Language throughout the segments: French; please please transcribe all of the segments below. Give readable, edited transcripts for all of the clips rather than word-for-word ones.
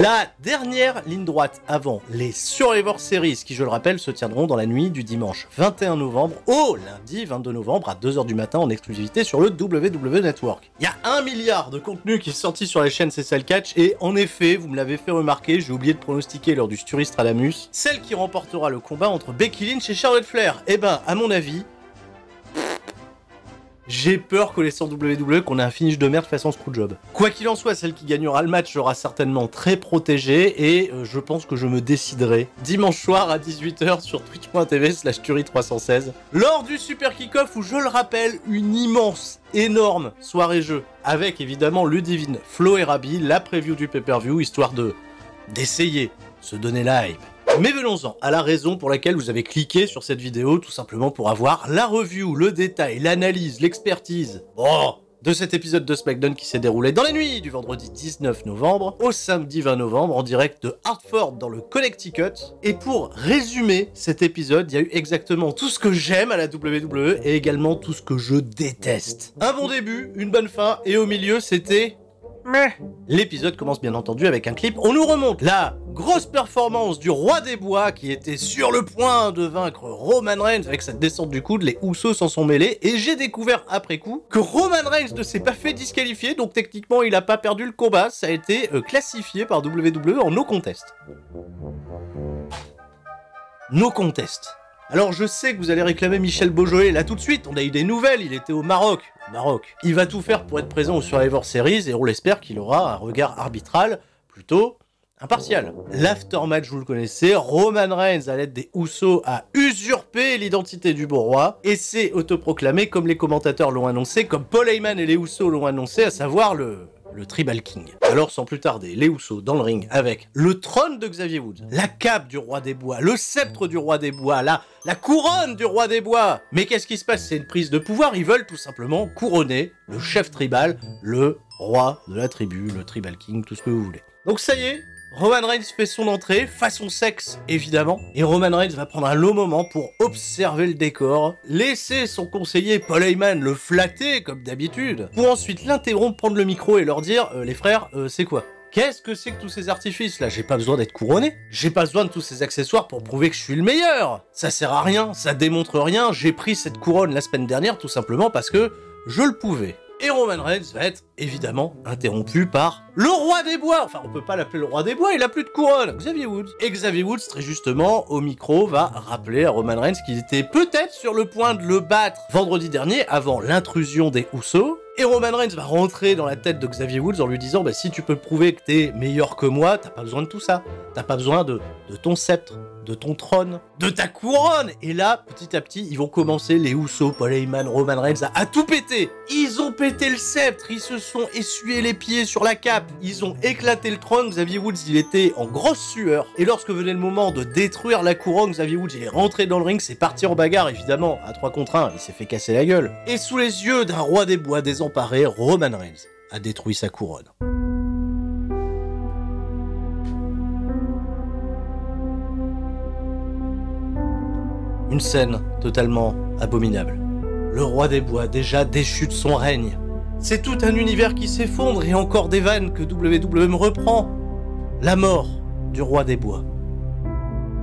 La dernière ligne droite avant les Survivor Series, qui je le rappelle se tiendront dans la nuit du dimanche 21 novembre au lundi 22 novembre à 2h du matin en exclusivité sur le WWE Network. Il y a 1 milliard de contenu qui est sorti sur les chaînes CCL Catch et en effet, vous me l'avez fait remarquer, j'ai oublié de pronostiquer lors du Sturistradamus, celle qui remportera le combat entre Becky Lynch et Charlotte Flair. Eh ben, à mon avis, j'ai peur, connaissant WWE, qu'on ait un finish de merde façon Screwjob. Quoi qu'il en soit, celle qui gagnera le match sera certainement très protégée et je pense que je me déciderai dimanche soir à 18h sur twitch.tv/Turi316 lors du Super Kick-Off où, je le rappelle, une immense, énorme soirée jeu avec évidemment Ludivine, Flo et Rabi, la preview du pay-per-view histoire d'essayer, se donner la hype. Mais venons-en à la raison pour laquelle vous avez cliqué sur cette vidéo, tout simplement pour avoir la review, le détail, l'analyse, l'expertise de cet épisode de SmackDown qui s'est déroulé dans la nuit du vendredi 19 novembre au samedi 20 novembre en direct de Hartford dans le Connecticut. Et pour résumer cet épisode, il y a eu exactement tout ce que j'aime à la WWE et également tout ce que je déteste. Un bon début, une bonne fin et au milieu c'était... mais l'épisode commence bien entendu avec un clip. On nous remonte la grosse performance du Roi des Bois qui était sur le point de vaincre Roman Reigns avec cette descente du coude. Les Usos s'en sont mêlés et j'ai découvert après coup que Roman Reigns ne s'est pas fait disqualifier, donc techniquement il n'a pas perdu le combat. Ça a été classifié par WWE en no contest. No contest. Alors je sais que vous allez réclamer Michel Beaujolet là tout de suite, on a eu des nouvelles, il était au Maroc. Il va tout faire pour être présent au Survivor Series et on l'espère qu'il aura un regard arbitral plutôt impartial. L'aftermatch, vous le connaissez, Roman Reigns à l'aide des Usos a usurpé l'identité du beau roi et s'est autoproclamé comme les commentateurs l'ont annoncé, comme Paul Heyman et les Usos l'ont annoncé, à savoir le Tribal King. Alors sans plus tarder, les Usos dans le ring avec le trône de Xavier Woods, la cape du Roi des Bois, le sceptre du Roi des Bois, la couronne du Roi des Bois. Mais qu'est-ce qui se passe? C'est une prise de pouvoir, ils veulent tout simplement couronner le chef tribal, le roi de la tribu, le Tribal King, tout ce que vous voulez. Donc ça y est, Roman Reigns fait son entrée, façon sexe évidemment, et Roman Reigns va prendre un long moment pour observer le décor, laisser son conseiller Paul Heyman le flatter comme d'habitude, pour ensuite l'interrompre, prendre le micro et leur dire les frères, c'est quoi? Qu'est-ce que c'est que tous ces artifices là? J'ai pas besoin d'être couronné, j'ai pas besoin de tous ces accessoires pour prouver que je suis le meilleur. Ça sert à rien, ça démontre rien, j'ai pris cette couronne la semaine dernière tout simplement parce que je le pouvais. Et Roman Reigns va être évidemment interrompu par le Roi des Bois. Enfin, on peut pas l'appeler le Roi des Bois, il a plus de couronne. Xavier Woods. Et Xavier Woods, très justement, au micro, va rappeler à Roman Reigns qu'il était peut-être sur le point de le battre vendredi dernier, avant l'intrusion des Usos. Et Roman Reigns va rentrer dans la tête de Xavier Woods en lui disant bah, si tu peux prouver que t'es meilleur que moi, t'as pas besoin de tout ça. T'as pas besoin de ton sceptre, de ton trône, de ta couronne. Et là, petit à petit, ils vont commencer, les Usos, Paul Heyman, Roman Reigns, à tout péter. Ils ont pété le sceptre, ils se sont essuyés les pieds sur la cape, ils ont éclaté le trône. Xavier Woods, il était en grosse sueur. Et lorsque venait le moment de détruire la couronne, Xavier Woods, il est rentré dans le ring, c'est parti en bagarre, évidemment, à 3 contre 1, il s'est fait casser la gueule. Et sous les yeux d'un Roi des Bois désemparé, Roman Reigns a détruit sa couronne. Une scène totalement abominable. Le Roi des Bois, déjà déchu de son règne. C'est tout un univers qui s'effondre et encore des vannes que WWE me reprend. La mort du Roi des Bois.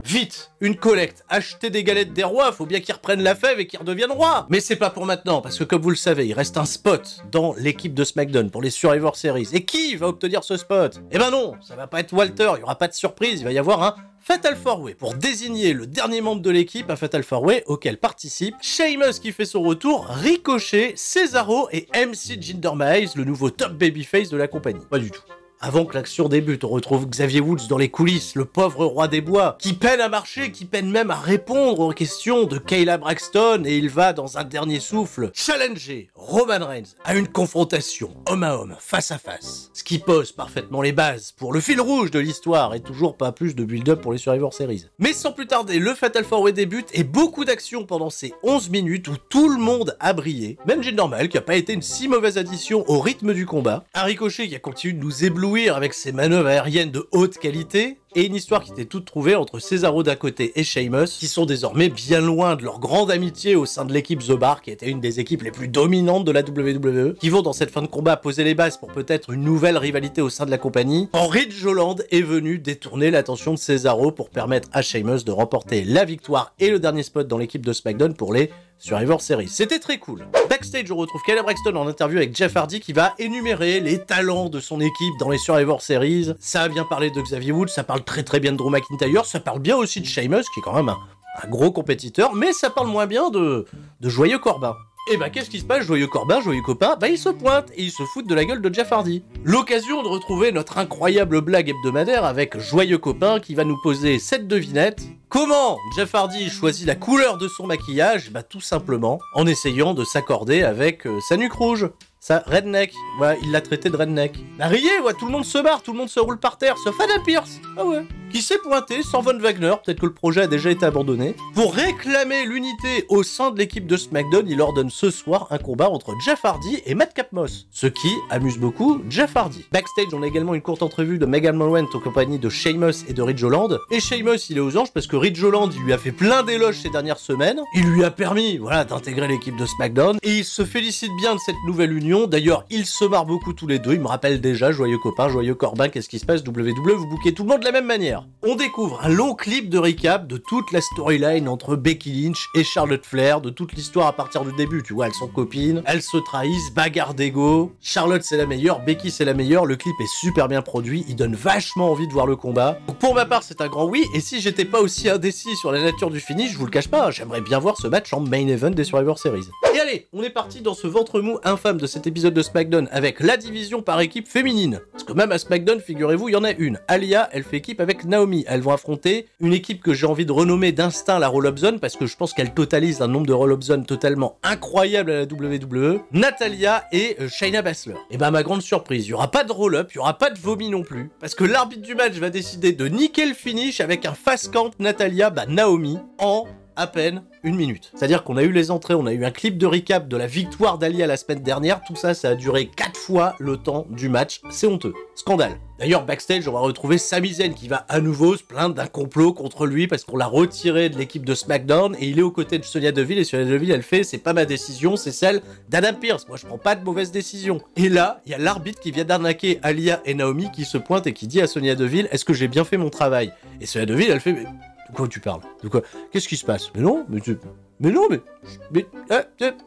Vite, une collecte, achetez des galettes des rois, faut bien qu'ils reprennent la fève et qu'ils redeviennent rois. Mais c'est pas pour maintenant, parce que comme vous le savez, il reste un spot dans l'équipe de SmackDown pour les Survivor Series. Et qui va obtenir ce spot? Eh ben non, ça va pas être Walter, il y aura pas de surprise, il va y avoir un Fatal 4-Way pour désigner le dernier membre de l'équipe, un Fatal 4-Way auquel participe Sheamus qui fait son retour, Ricochet, Cesaro et MC Jinder Mahal, le nouveau top babyface de la compagnie. Pas du tout. Avant que l'action débute, on retrouve Xavier Woods dans les coulisses, le pauvre Roi des Bois, qui peine à marcher, qui peine même à répondre aux questions de Kayla Braxton, et il va, dans un dernier souffle, challenger Roman Reigns à une confrontation homme à homme, face à face. Ce qui pose parfaitement les bases pour le fil rouge de l'histoire, et toujours pas plus de build-up pour les Survivor Series. Mais sans plus tarder, le Fatal 4-Way débute, et beaucoup d'action pendant ces 11 minutes où tout le monde a brillé, même Jinder Mahal qui a pas été une si mauvaise addition au rythme du combat, un Ricochet qui a continué de nous éblouir avec ses manœuvres aériennes de haute qualité, et une histoire qui était toute trouvée entre Cesaro d'un côté et Sheamus, qui sont désormais bien loin de leur grande amitié au sein de l'équipe The Bar, qui était une des équipes les plus dominantes de la WWE, qui vont dans cette fin de combat poser les bases pour peut-être une nouvelle rivalité au sein de la compagnie. Ridge Holland est venu détourner l'attention de Cesaro pour permettre à Sheamus de remporter la victoire et le dernier spot dans l'équipe de SmackDown pour les Survivor Series. C'était très cool. Backstage, on retrouve Kayla Braxton en interview avec Jeff Hardy qui va énumérer les talents de son équipe dans les Survivor Series. Ça a bien parlé de Xavier Woods, ça parle très bien de Drew McIntyre, ça parle bien aussi de Sheamus qui est quand même un gros compétiteur, mais ça parle moins bien de Joyeux Corbin. Et bah qu'est-ce qui se passe, Joyeux Corbin, Joyeux Copain, bah il se pointe et il se fout de la gueule de Jeff Hardy. L'occasion de retrouver notre incroyable blague hebdomadaire avec Joyeux Copain qui va nous poser cette devinette. Comment Jeff Hardy choisit la couleur de son maquillage? Bah tout simplement en essayant de s'accorder avec sa nuque rouge. Ça, redneck. Ouais, il l'a traité de redneck. Bah riez, ouais, tout le monde se barre, tout le monde se roule par terre, sauf Adam Pearce. Ah ouais. Qui s'est pointé sans Von Wagner, peut-être que le projet a déjà été abandonné. Pour réclamer l'unité au sein de l'équipe de SmackDown, il ordonne ce soir un combat entre Jeff Hardy et Madcap Moss. Ce qui amuse beaucoup Jeff Hardy. Backstage, on a également une courte entrevue de Megan Morant en compagnie de Sheamus et de Ridge Holland. Et Sheamus, il est aux anges parce que Ridge Holland, il lui a fait plein d'éloges ces dernières semaines. Il lui a permis, voilà, d'intégrer l'équipe de SmackDown. Et il se félicite bien de cette nouvelle union. D'ailleurs, ils se marrent beaucoup tous les deux. Ils me rappellent déjà, Joyeux Copain, Joyeux Corbin, qu'est-ce qui se passe? WWE, vous bouquez tout le monde de la même manière. On découvre un long clip de recap de toute la storyline entre Becky Lynch et Charlotte Flair, de toute l'histoire à partir du début. Tu vois, elles sont copines, elles se trahissent, bagarre d'ego. Charlotte c'est la meilleure, Becky c'est la meilleure. Le clip est super bien produit, il donne vachement envie de voir le combat. Donc pour ma part, c'est un grand oui. Et si j'étais pas aussi indécis sur la nature du finish, je vous le cache pas, j'aimerais bien voir ce match en main event des Survivor Series. Et allez, on est parti dans ce ventre mou infâme de cet épisode de SmackDown avec la division par équipe féminine. Parce que même à SmackDown, figurez-vous, il y en a une. Alia, elle fait équipe avec Naomi. Elles vont affronter une équipe que j'ai envie de renommer d'instinct la Roll-Up Zone parce que je pense qu'elle totalise un nombre de Roll-Up Zone totalement incroyable à la WWE. Natalya et Shayna Baszler. Et bah ma grande surprise, il y aura pas de roll-up, il y aura pas de vomi non plus. Parce que l'arbitre du match va décider de niquer le finish avec un fast count Natalya, Naomi en à peine une minute. C'est-à-dire qu'on a eu les entrées, on a eu un clip de recap de la victoire d'Alia la semaine dernière, tout ça, ça a duré 4 fois le temps du match, c'est honteux. Scandale. D'ailleurs, backstage, on va retrouver Sami Zayn qui va à nouveau se plaindre d'un complot contre lui parce qu'on l'a retiré de l'équipe de SmackDown et il est aux côtés de Sonya Deville et Sonya Deville, elle fait, c'est pas ma décision, c'est celle d'Adam Pearce. Moi, je prends pas de mauvaises décisions. Et là, il y a l'arbitre qui vient d'arnaquer Alia et Naomi qui se pointe et qui dit à Sonya Deville, est-ce que j'ai bien fait mon travail? Et Sonya Deville, elle fait, de quoi tu parles? De quoi? Qu'est-ce qui se passe? Mais non,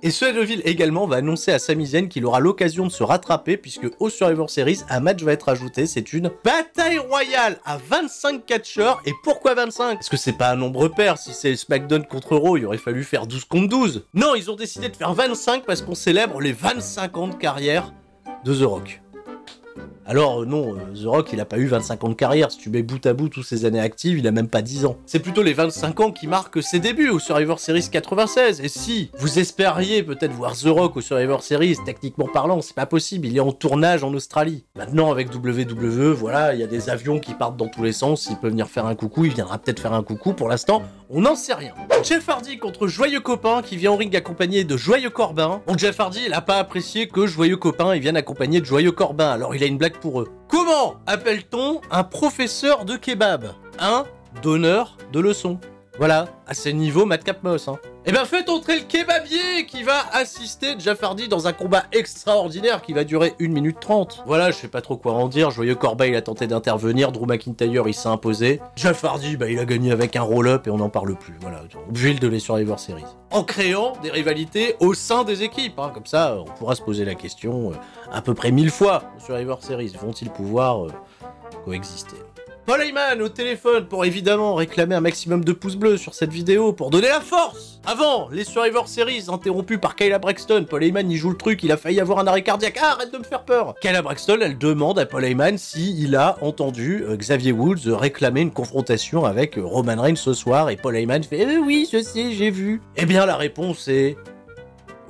Et Sonya Deville également va annoncer à Sami Zayn qu'il aura l'occasion de se rattraper puisque au Survivor Series, un match va être ajouté, c'est une bataille royale à 25 catcheurs. Et pourquoi 25? Parce que c'est pas un nombre pair, si c'est SmackDown contre Raw, il aurait fallu faire 12 contre 12. Non, ils ont décidé de faire 25 parce qu'on célèbre les 25 ans de carrière de The Rock. Alors non, The Rock il a pas eu 25 ans de carrière, si tu mets bout à bout tous ses années actives, il a même pas 10 ans. C'est plutôt les 25 ans qui marquent ses débuts au Survivor Series 96, et si vous espériez peut-être voir The Rock au Survivor Series, techniquement parlant, c'est pas possible, il est en tournage en Australie. Maintenant avec WWE, voilà, il y a des avions qui partent dans tous les sens, il peut venir faire un coucou, il viendra peut-être faire un coucou, pour l'instant, on n'en sait rien. Jeff Hardy contre Joyeux Copain qui vient en ring accompagné de Joyeux Corbin. Bon, Jeff Hardy, il a pas apprécié que Joyeux Copain il vienne accompagné de Joyeux Corbin, alors il a une blague pour eux. Comment appelle-t-on un professeur de kebab? Un donneur de leçons. Voilà, à ce niveau, Madcap Moss, hein. Eh ben faites entrer le kebabier qui va assister Jeff Hardy dans un combat extraordinaire qui va durer 1 minute 30. Voilà, je sais pas trop quoi en dire, Joyeux Corbin il a tenté d'intervenir, Drew McIntyre il s'est imposé. Jeff Hardy, il a gagné avec un roll-up et on n'en parle plus, voilà, huile de les Survivor Series. En créant des rivalités au sein des équipes, hein, comme ça on pourra se poser la question à peu près 1000 fois aux Survivor Series, vont-ils pouvoir coexister? Paul Heyman au téléphone pour évidemment réclamer un maximum de pouces bleus sur cette vidéo pour donner la force. Avant, les Survivor Series interrompues par Kayla Braxton, Paul Heyman il joue le truc, il a failli avoir un arrêt cardiaque, ah, arrête de me faire peur. Kayla Braxton elle demande à Paul Heyman s'il a entendu Xavier Woods réclamer une confrontation avec Roman Reigns ce soir et Paul Heyman fait oui je sais j'ai vu. Eh bien la réponse est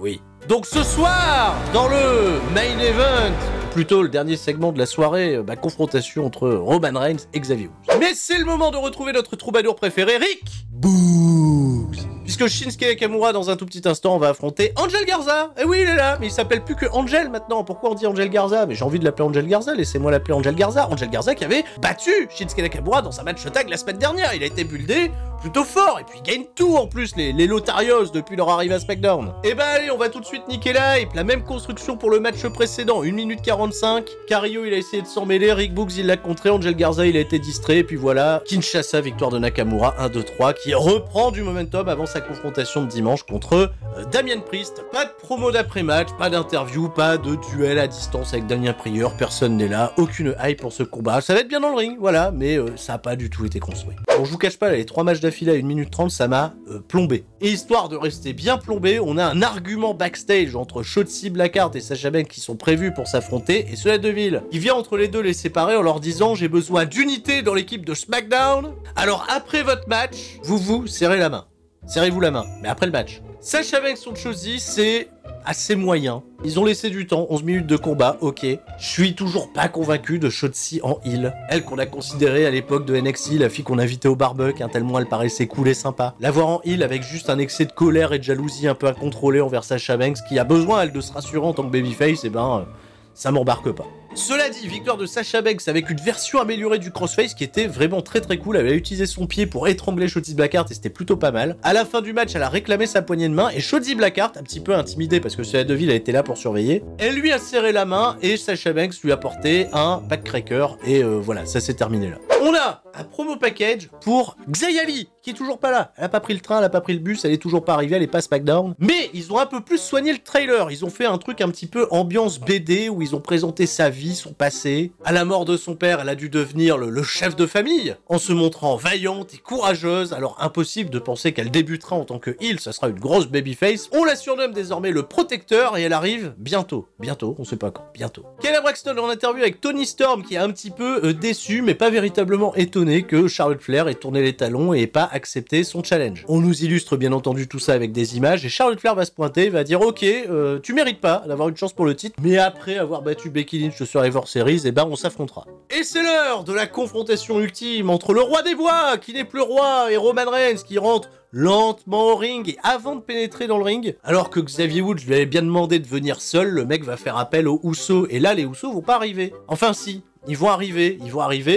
oui. Donc ce soir, dans le main event, plutôt le dernier segment de la soirée, confrontation entre Roman Reigns et Xavier Woods. Mais c'est le moment de retrouver notre troubadour préféré, Rick Boogs. puisque Shinsuke Nakamura, dans un tout petit instant, va affronter Angel Garza. Eh oui, il est là, mais il s'appelle plus que Angel maintenant. Pourquoi on dit Angel Garza? Mais j'ai envie de l'appeler Angel Garza, laissez-moi l'appeler Angel Garza. Angel Garza qui avait battu Shinsuke Nakamura dans un match tag la semaine dernière. Il a été buildé plutôt fort, et puis il gagne tout en plus, les Lotarios, depuis leur arrivée à SmackDown. Et bah allez, on va tout de suite niquer la hype. La même construction pour le match précédent, 1 minute 45. Carrillo, il a essayé de s'en mêler, Rick Books, il l'a contré, Angel Garza, il a été distrait, et puis voilà, Kinshasa, victoire de Nakamura, 1-2-3, qui reprend du momentum avant sa confrontation de dimanche contre Damien Priest. Pas de promo d'après-match, pas d'interview, pas de duel à distance avec Damien Prieur, personne n'est là, aucune hype pour ce combat. Ça va être bien dans le ring, voilà, mais ça a pas du tout été construit. Bon, je vous cache pas, là, les 3 matchs d'affilée à 1 minute 30, ça m'a plombé. Et histoire de rester bien plombé, on a un argument backstage entre Shotzi Blackheart et Sasha Banks qui sont prévus pour s'affronter, et Sonya Deville qui vient entre les deux les séparer en leur disant « J'ai besoin d'unité dans l'équipe de SmackDown, alors après votre match, vous serrez la main. Serrez-vous la main, mais après le match. » Sasha Banks contre Shotzi, c'est assez moyen. Ils ont laissé du temps, 11 minutes de combat, ok. Je suis toujours pas convaincu de Shotzi en heel. Elle qu'on a considérée à l'époque de NXT, la fille qu'on invitait au barbecue, hein, tellement elle paraissait cool et sympa. La voir en heel avec juste un excès de colère et de jalousie un peu incontrôlée envers Sasha Banks, qui a besoin, elle, de se rassurer en tant que babyface, et ben, ça m'embarque pas. Cela dit, victoire de Sasha Banks avec une version améliorée du crossface qui était vraiment très cool. Elle a utilisé son pied pour étrangler Shotzi Blackheart et c'était plutôt pas mal. À la fin du match, elle a réclamé sa poignée de main et Shotzi Blackheart, un petit peu intimidée parce que Sonya Deville a été là pour surveiller, elle lui a serré la main et Sasha Banks lui a porté un backcracker et voilà, ça s'est terminé là. On a un promo package pour Xia Li qui est toujours pas là. Elle a pas pris le train, elle a pas pris le bus, elle est toujours pas arrivée, elle est pas SmackDown. Mais ils ont un peu plus soigné le trailer. Ils ont fait un truc un petit peu ambiance BD où ils ont présenté sa vie, son passé. À la mort de son père, elle a dû devenir le chef de famille en se montrant vaillante et courageuse. Alors impossible de penser qu'elle débutera en tant que heel, ça sera une grosse babyface. On la surnomme désormais le protecteur et elle arrive bientôt. Bientôt, on sait pas quand, bientôt. Kayla Braxton en interview avec Toni Storm qui est un petit peu déçu mais pas véritablement étonné que Charlotte Flair ait tourné les talons et ait pas accepté son challenge. On nous illustre bien entendu tout ça avec des images et Charlotte Flair va se pointer, va dire ok, tu mérites pas d'avoir une chance pour le titre, mais après avoir battu Becky Lynch sur Survivor Series, et ben on s'affrontera. Et c'est l'heure de la confrontation ultime entre le roi des bois, qui n'est plus roi, et Roman Reigns qui rentre lentement au ring, et avant de pénétrer dans le ring, alors que Xavier Woods lui avait bien demandé de venir seul, le mec va faire appel aux Usos, et là les Usos vont pas arriver. Enfin si, ils vont arriver,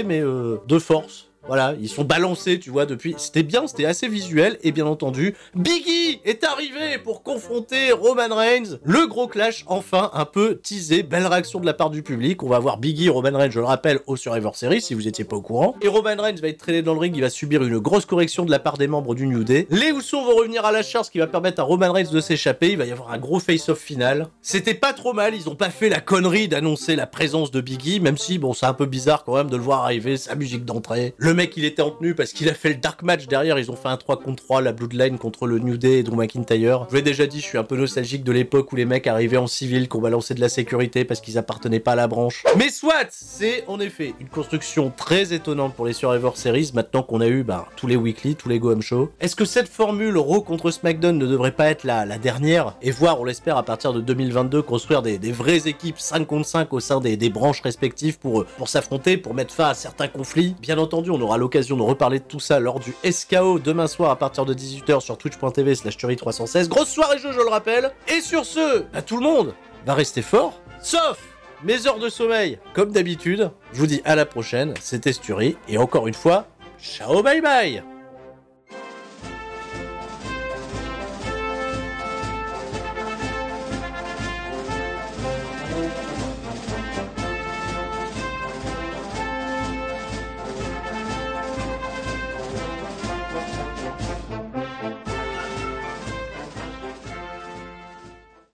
mais de force. Voilà, ils sont balancés, tu vois, depuis... C'était bien, c'était assez visuel, et bien entendu, Biggie est arrivé pour confronter Roman Reigns. Le gros clash, enfin, un peu teasé, belle réaction de la part du public. On va voir Biggie et Roman Reigns, je le rappelle, au Survivor Series, si vous étiez pas au courant. Et Roman Reigns va être traîné dans le ring, il va subir une grosse correction de la part des membres du New Day. Les Usos vont revenir à la charge, ce qui va permettre à Roman Reigns de s'échapper, il va y avoir un gros face-off final. C'était pas trop mal, ils ont pas fait la connerie d'annoncer la présence de Biggie, même si, bon, c'est un peu bizarre quand même de le voir arriver, sa musique d'entrée. Le mec, il était en tenue parce qu'il a fait le dark match derrière, ils ont fait un 3 contre 3, la Bloodline contre le New Day et Drew McIntyre. Je vous l'ai déjà dit, je suis un peu nostalgique de l'époque où les mecs arrivaient en civil, qu'on balançait de la sécurité parce qu'ils appartenaient pas à la branche. Mais soit, c'est en effet une construction très étonnante pour les Survivor Series, maintenant qu'on a eu tous les weekly, tous les go-home shows. Est-ce que cette formule Raw contre SmackDown ne devrait pas être la dernière, et voir, on l'espère, à partir de 2022, construire des vraies équipes 5 contre 5 au sein des branches respectives pour s'affronter, pour mettre fin à certains conflits. Bien entendu, on aura l'occasion de reparler de tout ça lors du SKO demain soir à partir de 18 h sur twitch.tv/Tuerie316. Grosse soirée jeu, je le rappelle. Et sur ce, tout le monde va rester fort, sauf mes heures de sommeil. Comme d'habitude, je vous dis à la prochaine, c'était Tuerie, et encore une fois, ciao bye bye.